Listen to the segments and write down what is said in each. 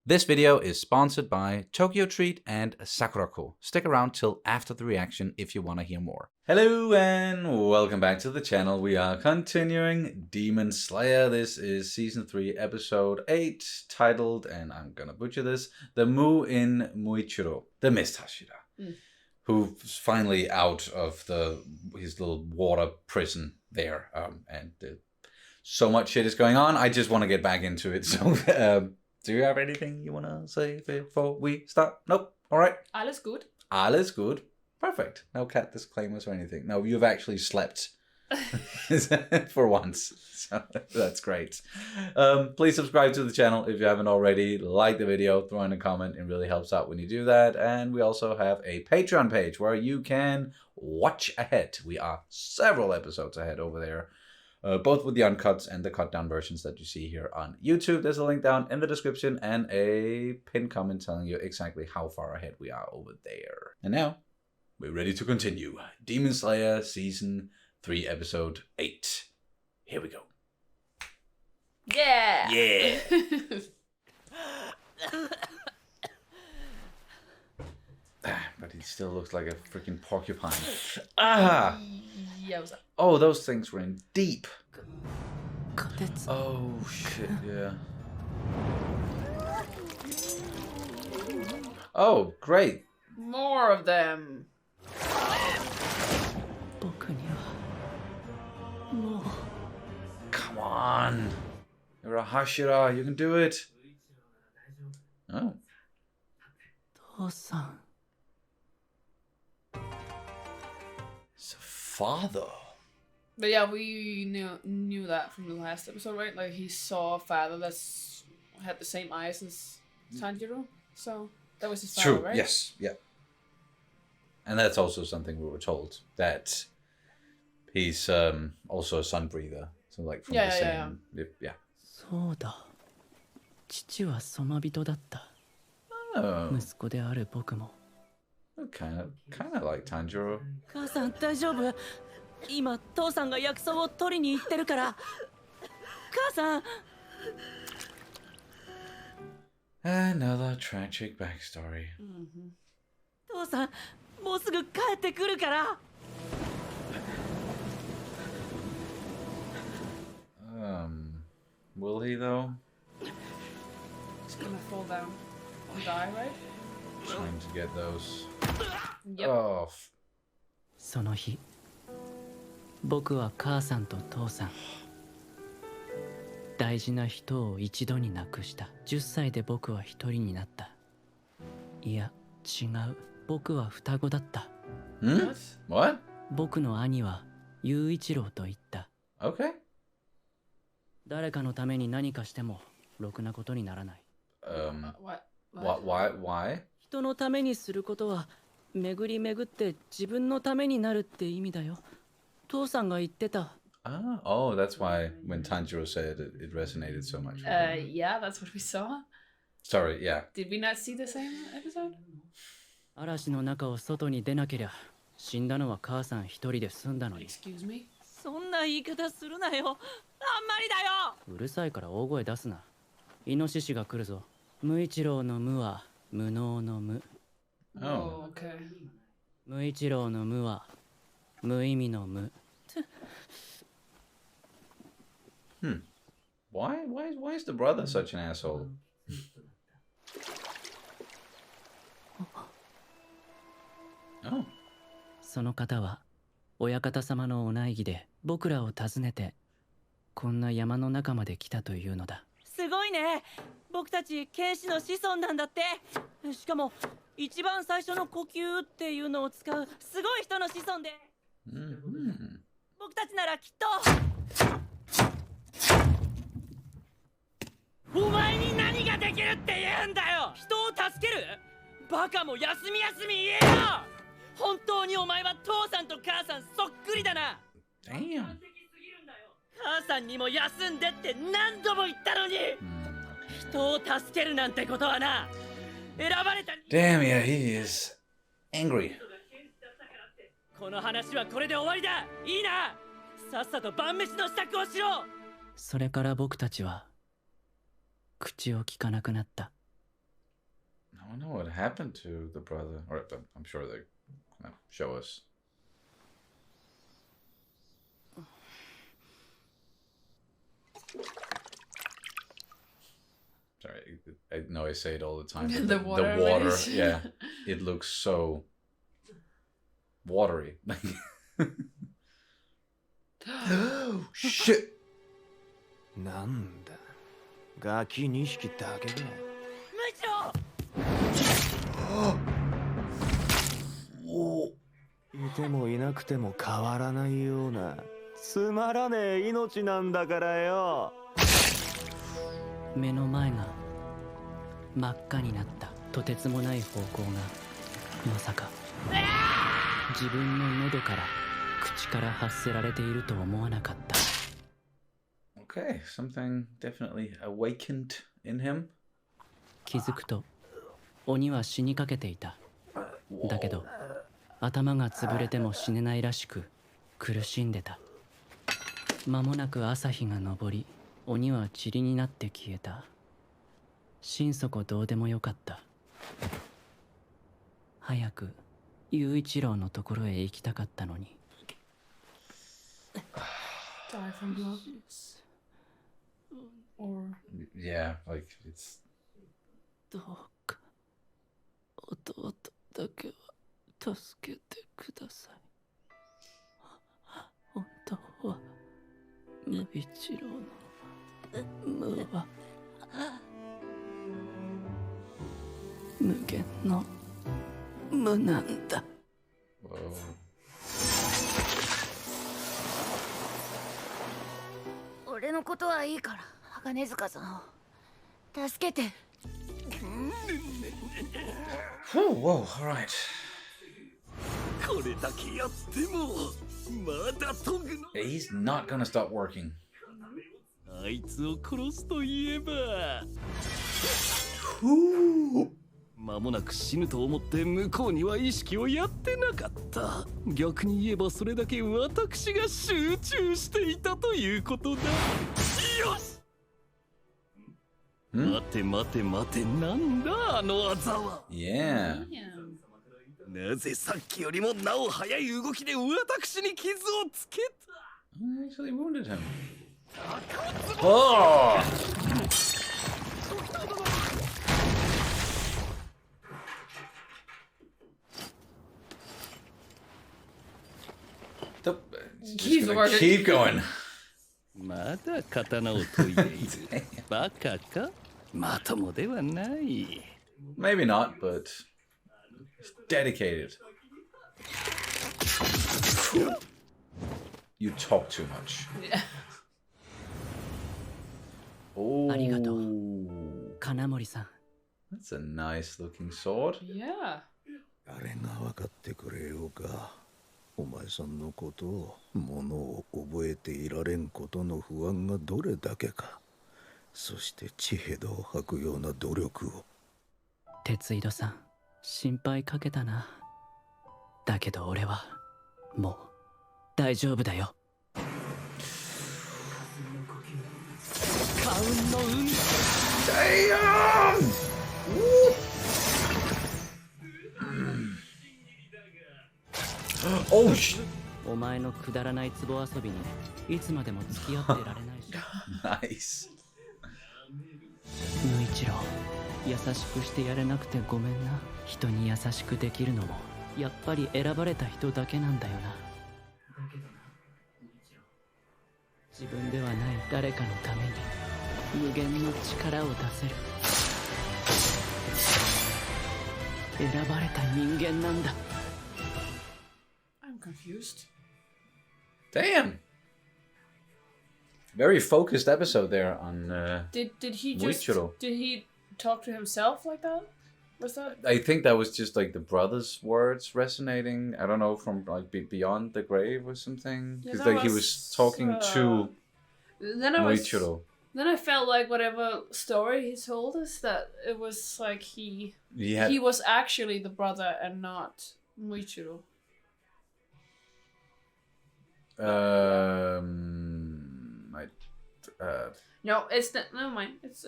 This video is sponsored by Tokyo Treat and Sakurako. Stick around till after the reaction if you want to hear more. Hello and welcome back to the channel. We are continuing Demon Slayer. This is season 3 episode 8 titled, and I'm gonna butcher this, The Mu in Muichiro, the Mist Hashira, who's finally out of his little water prison there. So much shit is going on. I just want to get back into it. So do you have anything you want to say before we start? Nope. All right. Alles gut. Alles good. Perfect. No cat disclaimers or anything. No, you've actually slept for once. So that's great. Please subscribe to the channel if you haven't already. Like the video, throw in a comment. It really helps out when you do that. And we also have a Patreon page where you can watch ahead. We are several episodes ahead over there. Both with the uncuts and the cut down versions that you see here on YouTube. There's a link down in the description and a pinned comment telling you exactly how far ahead we are over there. And now, we're ready to continue. Demon Slayer Season 3 Episode 8. Here we go. Yeah! Yeah! But he still looks like a freaking porcupine. Ah! Oh, those things were in deep. Oh, shit, yeah. Oh, great. More of them. Come on. You're a Hashira. You can do it. Oh. It's a father. But yeah, we knew that from the last episode, right? Like, he saw a father that had the same eyes as Tanjiro. So, that was his father, True, right? Yes, yeah. And that's also something we were told, that he's also a sun breather. So, like, from the same... Yeah. Oh. Kind of like Tanjiro. Another tragic backstory. Will he though? He's gonna fall down and die, right? Trying to get those. Yep. Oh. その日、僕は母さんと父さん、大事な人を一度に亡くした。10歳で僕は一人になった。いや、違う。僕は双子だった。What? 僕の兄は雄一郎と言った。Okay. 誰かのために何かしてもろくなことにならない。Why? 人のためにすることは巡り巡って自分のためになるって意味だよ。父さんが言ってた。Oh, that's why when Tanjiro said it, it resonated so much. Yeah, that's what we saw. Sorry, yeah. Did we not see the same episode? 嵐の中を外に出なけりゃ死んだのは母さん一人で済んだのに。Excuse me? そんな言い方するなよ。あんまりだよ。うるさいから大声出すな。イノシシが来るぞ。無一郎の無は無能の無。Oh, okay. 無一郎の無は無意味の無。Why is the brother such an asshole? Oh. その方は親方様のお内儀で僕らを訪ねてこんな山の中まで来たというのだ。すごいね。僕たち剣士の子孫なんだって。しかも一番最初の呼吸っていうのを使うすごい人の子孫で。僕たちならきっと。お前に何ができるって言うんだよ。人を助ける？バカも休み休み言えよ。本当にお前は父さんと母さんそっくりだな。Damn. 母さんにも休んでって何度も言ったのに。人を助けるなんてことはな。選ばれた。Damn, yeah, he is angry. この話はこれで終わりだ。いいな。さっさと晩飯の支度をしろ。それから僕たちは口を聞かなくなった。don't know what happened to the brother. Or I'm sure they show us. Sorry, I know I say it all the time. But The water. Yeah, it looks so watery. Oh shit! なんだガキ2匹だけかいてもいなくても変わらないようなつまらねえ命なんだからよ目の前が真っ赤になったとてつもない方向がまさか自分の喉から口から発せられていると思わなかった。 Okay, something definitely awakened in him. 気づくと鬼は死にかけていた。だけど頭が潰れても死ねないらしく苦しんでた。間もなく朝日が昇り鬼は塵になって消えた。心底どうでもよかった。早く雄一郎のところへ行きたかったのに。 Die from drugs. Or Yeah, like it's. どうか弟だけは助けてください。本当は無一郎の無は無限の無なんだ。 Whoa. 俺のことはいいから鋼塚さんを助けて。 Whew, whoa, all right. これだけやってもまだ研ぐの He's not gonna stop working. あいつを殺すと言えば間もなく死ぬと思って向こうには意識をやってなかった。逆に言えばそれだけ私が集中していたということだ。よし、待て待て待て、なんだあの技は。 Yeah. damn. なぜさっきよりもなお速い動きで私に傷をつけた。 I actually wounded him. Oh! He's working. Keep going. まだ刀を研いでいる。バカか？まともではない。 Maybe not, but he's dedicated. You talk too much. Yeah. Oh, ありがとう金森さん。 that's a nice looking sword. Yeah. あれが分かってくれようか。お前さんのことを、ものを覚えていられんことの不安がどれだけか。そして血へどを吐くような努力を。鉄井戸さん、心配かけたな。だけど俺はもう大丈夫だよ。カウンの運。 Damn! Oh shit! お前のくだらない壺遊びにいつまでも付き合ってられないし。 Nice. 無一郎、優しくしてやれなくてごめんな。人に優しくできるのもやっぱり選ばれた人だけなんだよな。自分ではない誰かのために無限の力を出せる。選ばれた人間なんだ。 I'm confused. Damn. Very focused episode there on Did he just Muichiro. did he talk to himself like that? Was that? I think that was just like the brothers' words resonating. I don't know, from like beyond the grave or something. Yeah, Because that like he was talking to Then I was. Muichiro. Then I felt like whatever story he told us, that it was like he Yeah. he was actually the brother and not Muichiro. I, No, it's not. Never mind. It's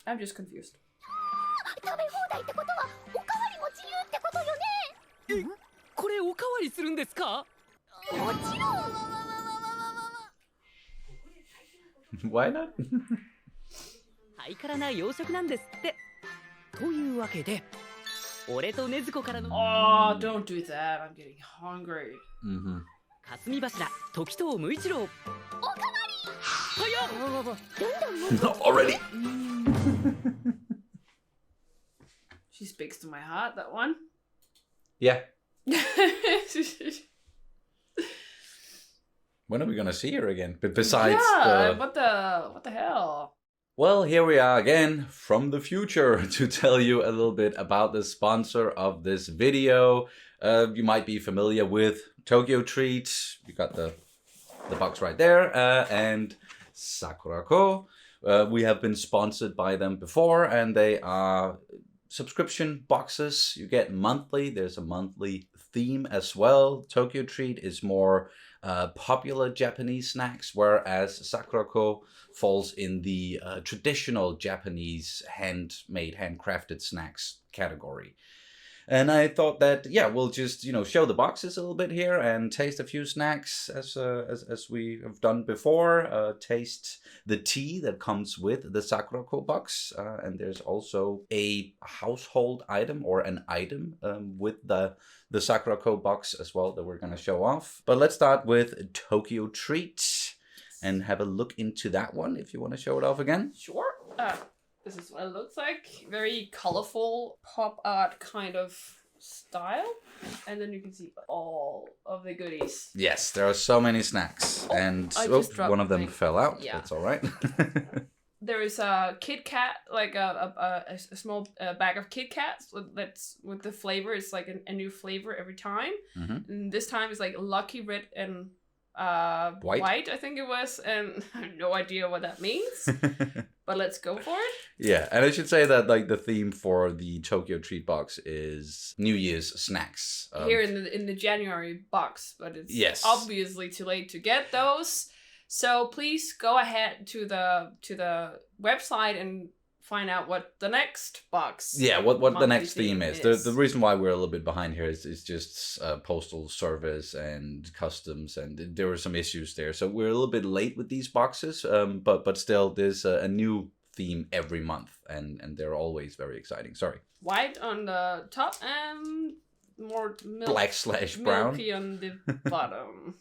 I'm just confused. いってことはおかわりも自由ってことよね。これおかわりするんですか？もちろん。 Why not? ハイカラな洋食なんですって。というわけで、俺と禰豆子からの Oh, don't do that. I'm getting hungry. Mm-hmm. 霞柱時藤無一郎。おかわり。はやっ。どんどんもっと Not already. She speaks to my heart, that one. Yeah. When are we gonna see her again? But besides yeah, the... what the hell? Well, here we are again from the future to tell you a little bit about the sponsor of this video. You might be familiar with Tokyo Treat. You got the box right there. And Sakurako. We have been sponsored by them before, and they are subscription boxes. You get monthly. There's a monthly theme as well. Tokyo Treat is more popular Japanese snacks, whereas Sakurako falls in the traditional Japanese handcrafted snacks category. And I thought that, yeah, we'll just, show the boxes a little bit here and taste a few snacks as we have done before. Taste the tea that comes with the Sakurako box. And there's also a household item or an item with the Sakurako box as well that we're going to show off. But let's start with Tokyo Treat and have a look into that one if you want to show it off again. Sure. This is what it looks like. Very colorful pop art kind of style. And then you can see all of the goodies. Yes, there are so many snacks. Oh, And I just dropped one of them mine. fell out. Yeah. That's all right. There is a Kit Kat, like a small bag of Kit Kats that's with the flavor. It's like a new flavor every time. Mhm. And this time it's like Lucky Red and White? I think it was. And I have no idea what that means. But let's go for it. Yeah, and I should say that like the theme for the Tokyo Treat box is New Year's snacks. Here in the January box, but it's Yes. obviously too late to get those. So please go ahead to the website and find out what the next box. Yeah, what the monthly next theme is. The reason why we're a little bit behind here is just postal service and customs, and there were some issues there. So we're a little bit late with these boxes, but still there's a new theme every month, and they're always very exciting. Sorry. White on the top and more Black/brown. milky on the bottom.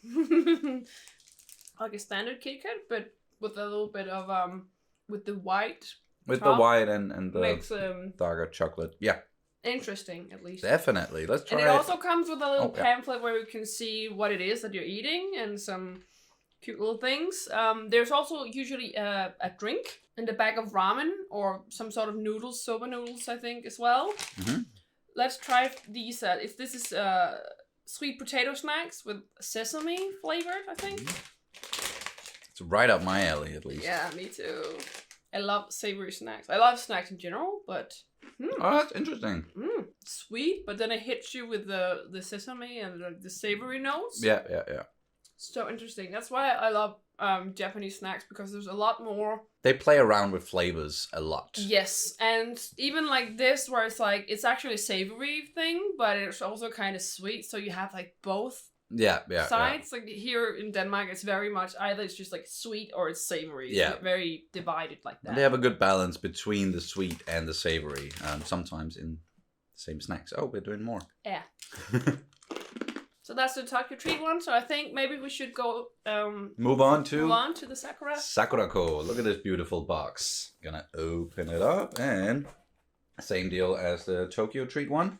Like a standard Kit Kat, but with a little bit of with the white. With top the white and the makes darker chocolate. Yeah, interesting at least. definitely. Let's try And it it. also comes with a little Oh, yeah. pamphlet where you can see what it is that you're eating and some cute little things. There's also usually a drink and a bag of ramen or some sort of noodles, soba noodles, I think, as well. Mhm. Let's try these. If this is sweet potato snacks with sesame flavored, I think. It's right up my alley, at least. Yeah, me too. I love savory snacks. I love snacks in general, but Oh, that's interesting. sweet. But then it hits you with the sesame and the savory notes. Yeah. So interesting. That's why I love Japanese snacks, because there's a lot more. They play around with flavors a lot. Yes, and even like this, where it's like it's actually a savory thing, but it's also kind of sweet. So you have like both Yeah. sides. Like here in Denmark, it's very much either it's just like sweet or it's savory. Yeah. It's very divided like that. They have a good balance between the sweet and the savory. Sometimes in the same snacks. Oh, we're doing more. Yeah. So that's the Tokyo Treat one. So I think maybe we should go Move on move to on to the Sakura. Sakurako. Look at this beautiful box. Gonna open it up, and same deal as the Tokyo Treat one.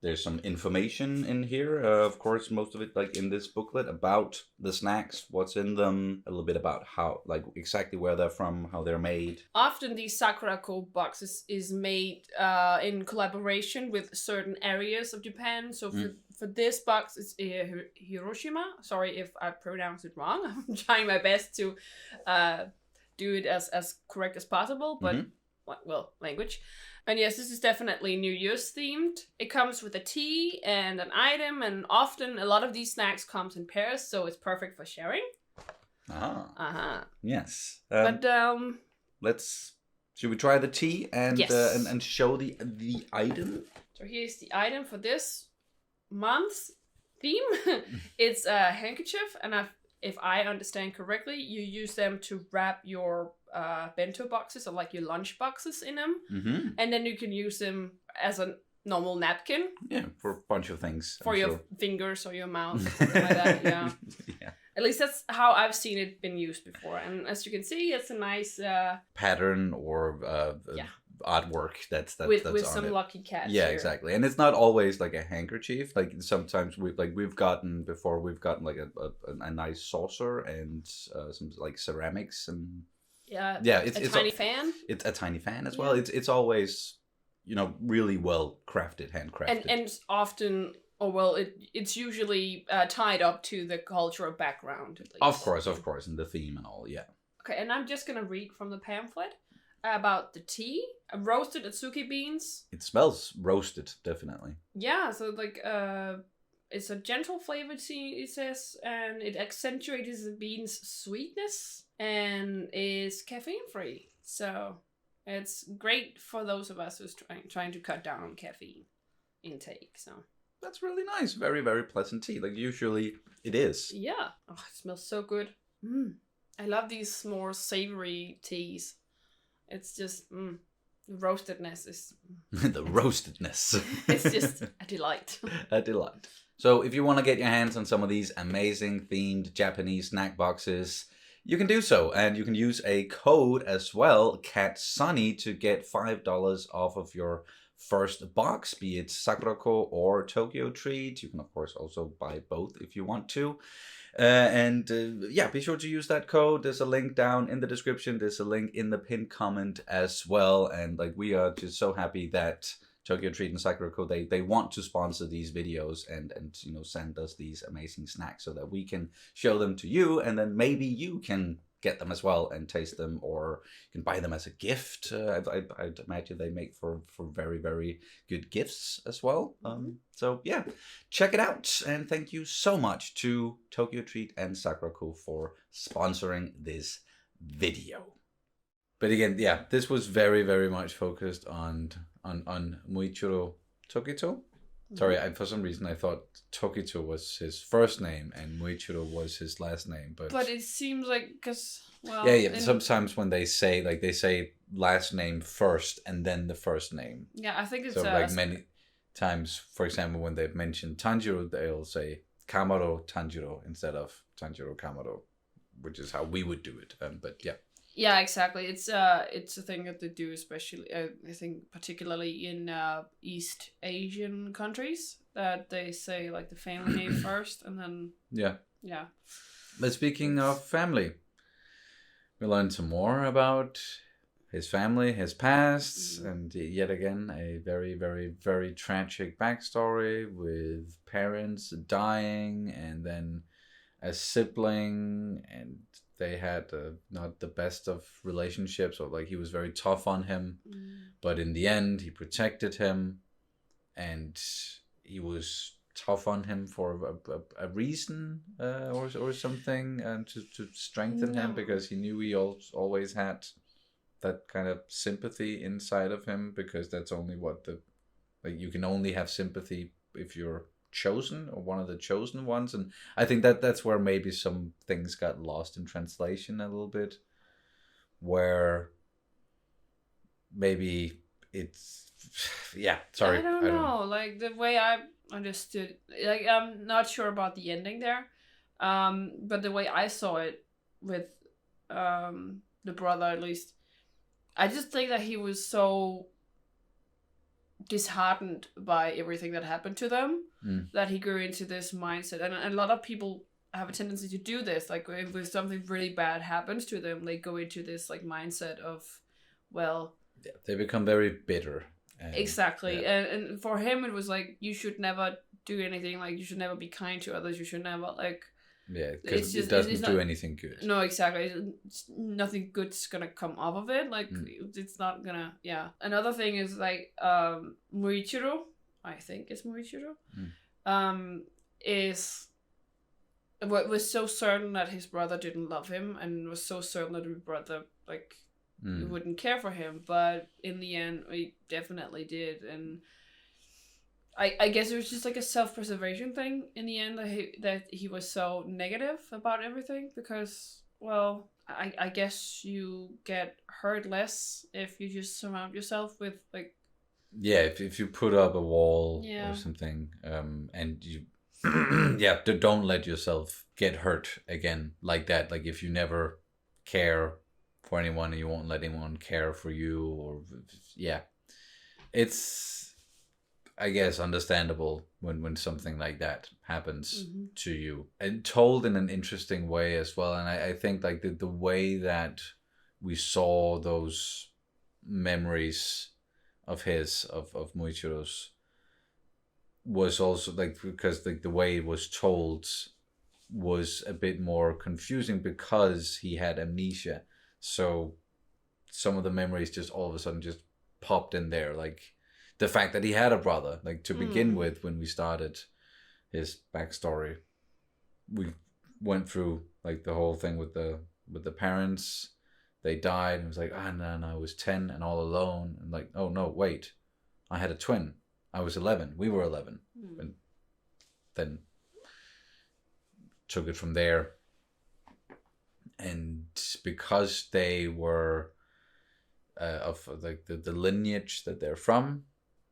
There's some information in here. Of course, most of it like in this booklet about the snacks, what's in them, a little bit about how, like exactly where they're from, how they're made. Often these Sakurako boxes is made in collaboration with certain areas of Japan. So for this box, it's Hiroshima. Sorry if I pronounce it wrong. I'm trying my best to do it as correct as possible, but well, language. And yes, this is definitely New Year's themed. It comes with a tea and an item, and often a lot of these snacks comes in pairs, so it's perfect for sharing. Ah, Uh-huh. yes. But Let's Should we try the tea and Yes. and show the item? So here's the item for this month's theme. It's a handkerchief, and if I understand correctly, you use them to wrap your bento boxes or like your lunch boxes in them, Mm-hmm. and then you can use them as a normal napkin Yeah, for a bunch of things. for I'm your sure. fingers or your mouth, something like that. Yeah. Yeah. At least that's how I've seen it been used before, and as you can see, it's a nice Pattern or Yeah. artwork that's with on some it. lucky cats. Yeah, here. exactly. And it's not always like a handkerchief. Like sometimes we've gotten like a nice saucer and some like ceramics and Yeah. yeah, a it's tiny fan. It's a tiny fan as well. Yeah. It's always really well crafted, handcrafted. And often, or well, it's usually tied up to the cultural background. At least. of course, and the theme and all. Yeah. Okay, and I'm just gonna read from the pamphlet about the tea. Roasted Atsuki beans. It smells roasted, definitely. Yeah, so like it's a gentle flavored tea, it says, and it accentuates the beans' sweetness and is caffeine free. So it's great for those of us who's trying to cut down on caffeine intake. So That's really nice. Very, very pleasant tea. Like usually it is. yeah, oh, it smells so good. I love these more savory teas. It's just the roastedness is The roastedness. it's just a delight. A delight. So if you want to get your hands on some of these amazing themed Japanese snack boxes, you can do so. And you can use a code as well, CatSunny, to get $5 off of your first box, be it Sakurako or Tokyo Treat. You can, of course, also buy both if you want to. Yeah, be sure to use that code. There's a link down in the description. There's a link in the pinned comment as well. And like we are just so happy that Tokyo Treat and Sakurako, they want to sponsor these videos and send us these amazing snacks so that we can show them to you, and then maybe you can get them as well and taste them, or you can buy them as a gift. I'd imagine they make for very, very good gifts as well. So yeah, check it out, and thank you so much to Tokyo Treat and Sakurako for sponsoring this video. But again, yeah, this was very, very much focused on Muichiro Tokito. Sorry, for some reason I thought Tokito was his first name and Muichiro was his last name. But it seems like because yeah. Sometimes when they say last name first and then the first name. Yeah, I think it's So like many times, for example, when they've mentioned Tanjiro, they'll say Kamaro Tanjiro instead of Tanjiro Kamaro, which is how we would do it. But yeah. Yeah, exactly. It's a thing that they do, especially I think particularly in East Asian countries, that they say like the family name first and then yeah. But speaking of family, we learned some more about his family, his past, and yet again a very, very, very tragic backstory with parents dying and then a sibling, and they had not the best of relationships, or like he was very tough on him, but in the end he protected him, and he was tough on him for a reason or something, and to strengthen him, because he knew he always had that kind of sympathy inside of him, because that's only what you can only have sympathy if you're chosen or one of the chosen ones. And I think that's where maybe some things got lost in translation a little bit, where maybe it's sorry, I don't know. Like the way I understood, like I'm not sure about the ending there, but the way I saw it with the brother, at least, I just think that he was so disheartened by everything that happened to them that he grew into this mindset, and a lot of people have a tendency to do this. Like if something really bad happens to them, they go into this like mindset of, well, they become very bitter. Exactly. And for him it was like, you should never do anything, like you should never be kind to others, you should never like because it doesn't do anything good. No, exactly. Nothing good's gonna come off of it. Like it's not gonna. Yeah. Another thing is like Muichiro. I think it's Muichiro. Was so certain that his brother didn't love him, and was so certain that his brother like we wouldn't care for him, but in the end we definitely did. And I guess it was just like a self-preservation thing in the end, that he was so negative about everything, because, well, I guess you get hurt less if you just surround yourself with, like... Yeah, if you put up a wall Yeah. or something, and you don't let yourself get hurt again like that. Like if you never care for anyone and you won't let anyone care for you, or it's, I guess, understandable when something like that happens to you, and told in an interesting way as well. And I think like the way that we saw those memories of Muichiro's was also like, because like the way it was told was a bit more confusing because he had amnesia. So some of the memories just all of a sudden just popped in there, like the fact that he had a brother, like to begin with. When we started his backstory, we went through like the whole thing with the parents. They died, and it was like, no, I was 10 and all alone. And like, oh no, wait, I had a twin. I was 11. We were 11. And then took it from there. And because they were of like the lineage that they're from,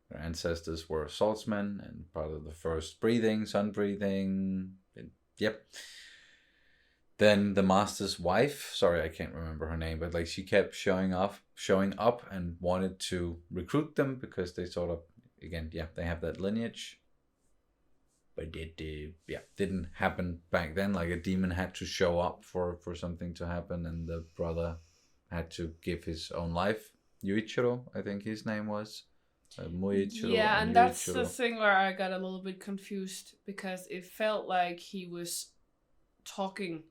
their ancestors were swordsmen and part of the first sun breathing. Then the master's wife, sorry, I can't remember her name, but like she kept showing up and wanted to recruit them because they sort of, again, they have that lineage. But it didn't happen back then. Like a demon had to show up for something to happen, and the brother had to give his own life. Muichiro, I think his name was. Muichiro. Yeah, and that's the thing where I got a little bit confused, because it felt like he was talking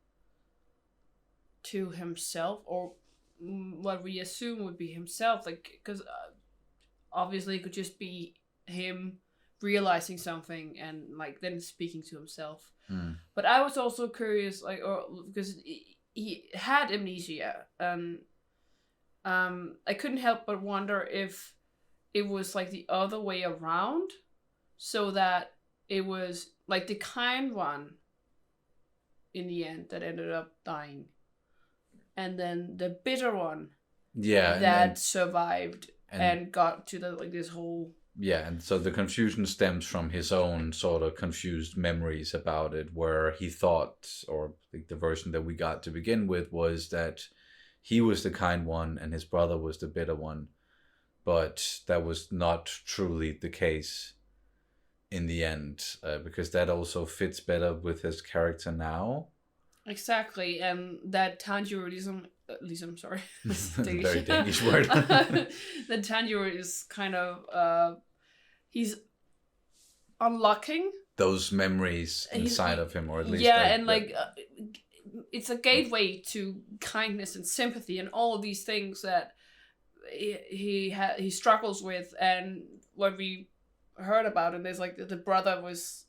to himself, or what we assume would be himself, like, because obviously it could just be him realizing something and like then speaking to himself. But I was also curious, like, or because he had amnesia, and I couldn't help but wonder if it was like the other way around, so that it was like the kind one in the end that ended up dying, and then the bitter one that survived and got to the like this whole... Yeah, and so the confusion stems from his own sort of confused memories about it, where he thought, or like the version that we got to begin with, was that he was the kind one and his brother was the bitter one. But that was not truly the case in the end, because that also fits better with his character now. Exactly, and that tangirism, sorry, very Danish word. The tangier is kind of he's unlocking those memories inside of him, or at least it's a gateway to kindness and sympathy and all of these things that he struggles with. And what we heard about, and there's like the brother was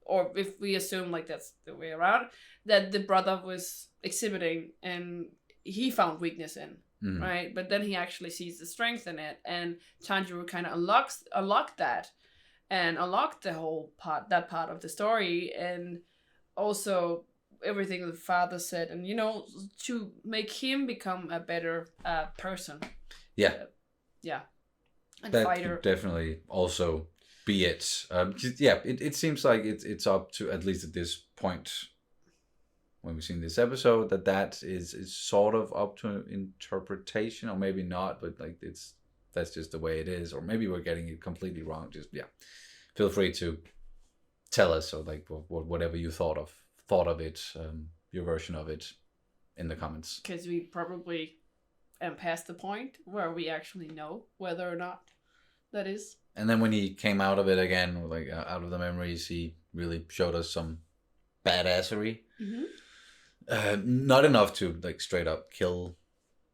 or if we assume like that's the way around, that the brother was exhibiting and he found weakness in, right? But then he actually sees the strength in it, and Tanjiro kind of unlocked that, and unlocked the whole part of the story, and also everything the father said, and to make him become a better person. And that fighter. Could definitely also be it. It seems like it's up to, at least at this point when we've seen this episode, that is sort of up to interpretation, or maybe not, but like that's just the way it is, or maybe we're getting it completely wrong. Just feel free to tell us, or like whatever you thought of it, your version of it, in the comments, because we probably am past the point where we actually know whether or not that is. And then when he came out of it again, like out of the memories, he really showed us some badassery. Not enough to like straight up kill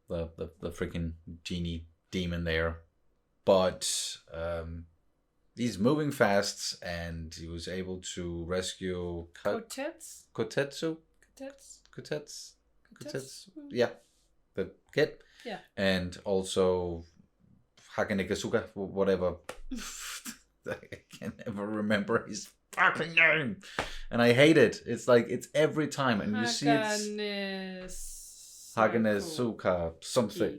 the freaking genie demon there, but he's moving fast, and he was able to rescue Kotetsu. Yeah, the kid. Yeah. And also Hakane Kasuga, whatever. I can never remember his fucking name. And I hate it. It's like, it's every time. And you see Hakane Suka, something.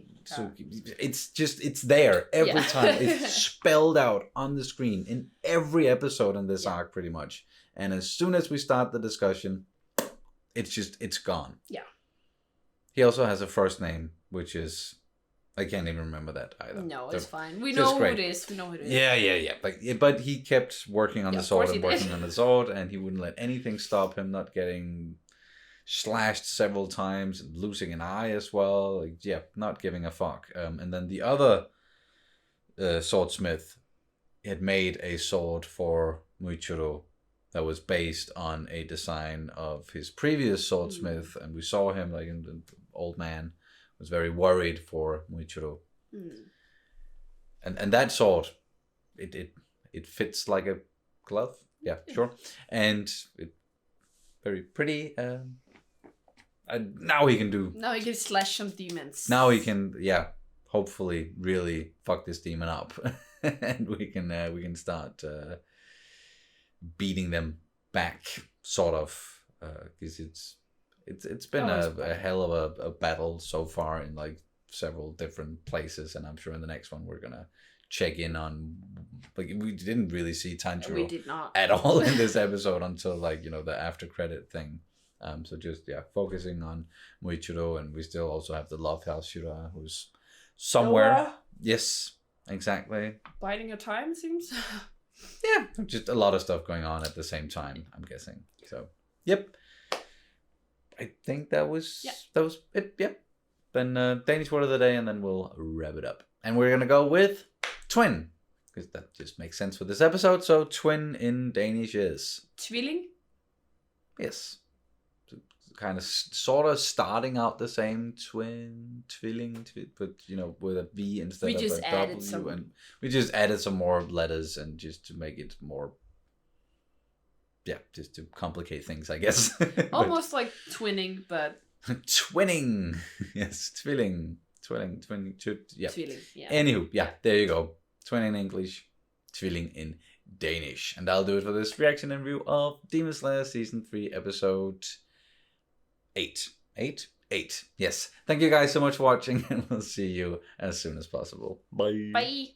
It's just, it's there every time. It's spelled out on the screen in every episode in this arc, pretty much. And as soon as we start the discussion, it's gone. Yeah. He also has a first name, which is, I can't even remember that either. No, it's fine. We just know who great. it is. We know who it is. Yeah. But he kept working on the sword and course he working did. on the sword, and he wouldn't let anything stop him not getting slashed several times and losing an eye as well. Like, yeah, not giving a fuck. And then the other swordsmith had made a sword for Muichiro that was based on a design of his previous swordsmith, and we saw him, like, the old man was very worried for Muichiro. And that sword, it fits like a glove. Yeah, sure. And it very pretty. And now he can do. Now he can slash some demons. Now he can, hopefully really fuck this demon up, and we can start beating them back, sort of, because it's been a hell of a battle so far in like several different places, and I'm sure in the next one we're gonna check in on, like, we didn't really see Tanjiro We did not at all in this episode until, like, the after credit thing. So just focusing on Muichiro, and we still also have the love Shira, who's somewhere. Noah. Yes, exactly. Biding your time, seems. Yeah, just a lot of stuff going on at the same time, I'm guessing. So, yep. I think that was it. Yep. Then Danish word of the day, and then we'll wrap it up. And we're gonna go with twin, because that just makes sense for this episode. So twin in Danish is Tvilling? yes. Kind of sort of starting out the same, tvilling, but with a V instead We of just a added W, some- and we just added some more letters, and just to make it more, just to complicate things, I guess. Almost like twinning, but Twinning, yes, twilling, yeah. Tvilling, yeah. Anywho, there you go. Twin in English, tvilling in Danish, and that'll do it for this reaction and review of Demon Slayer Season 3, Episode 8. 8? Yes. Thank you guys so much for watching, and we'll see you as soon as possible. Bye. Bye.